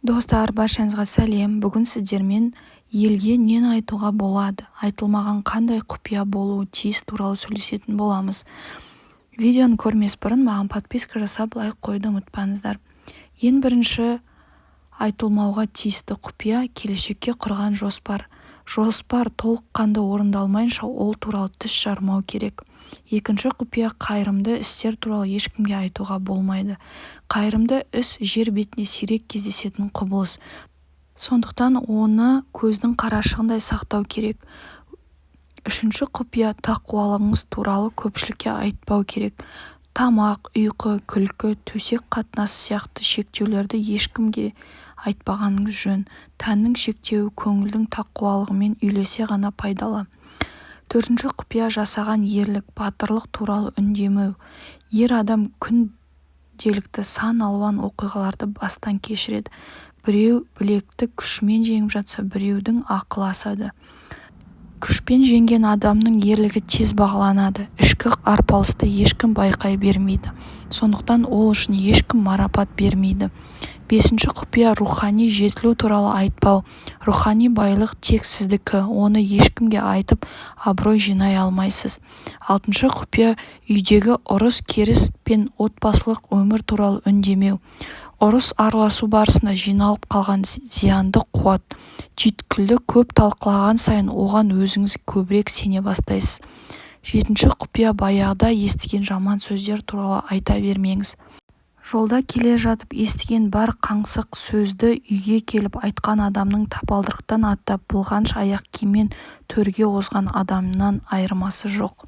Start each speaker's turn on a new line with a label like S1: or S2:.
S1: Достар, баршаңызға сәлем. Бүгін сіздермен елге нені айтуға болады, айтылмаған қандай құпия болуы тиіс туралы сөйлесетін боламыз. Видеоны көрмес бұрын маған подписка жасап лайк қойды ұмытпаңыздар. Ең бірінші айтылмауға тиісті құпия келешекке құрған жоспар. Жоспар толыққанды орындалмайынша ол туралы тіс жармау керек. Екінші құпия қайырымды істер туралы ешкімге айтуға болмайды. Қайырымды іс жер бетінде сирек кездесетін құбылыс. Сондықтан оны көздің қарашығындай сақтау керек. Үшінші құпия тақуалығыңыз туралы көпшілікке айтпау керек. Тамақ, ұйқы, күлкі, төсек қатынасы сияқты шектеулерді ешкімге айтпағаныңыз жөн. Тәннің шектеуі көңілдің тақуалығымен үйлесе ғана пайдалы. Төртінші құпия жасаған ерлік, батырлық туралы үндемеу. Ер адам күнделікті сан алуан оқиғаларды бастан кешіреді. Біреу білекті күшімен жеңіп жатса, біреудің ақылы асады. Күшпен жеңген адамның ерлігі тез бағаланады. Ішкі арпалысты ешкім байқай бермейді. Сондықтан ол үшін ешкім марапат бермейді. Бесінші құпия рухани жетілу туралы айтпау. Рухани байлық тек сіздікі, оны ешкімге айтып абырой жинай алмайсыз. Алтыншы құпия үйдегі ұрыс керіс пен отбасылық өмір туралы үндемеу. Ұрыс араласу барысында жиналып қалған зиянды қуат. Түйткілді көп талқылаған сайын оған өзіңіз көбірек сене бастайсыз. Жетінші құпия баяғыда естіген жаман сөздер туралы айта бермеңіз. Жолда келе жатып естіген бар қаңсық сөзді үйге келіп айтқан адамның тапалдырықтан аттап былғанш аяқ киіммен төрге озған адамнан айырмасы жоқ.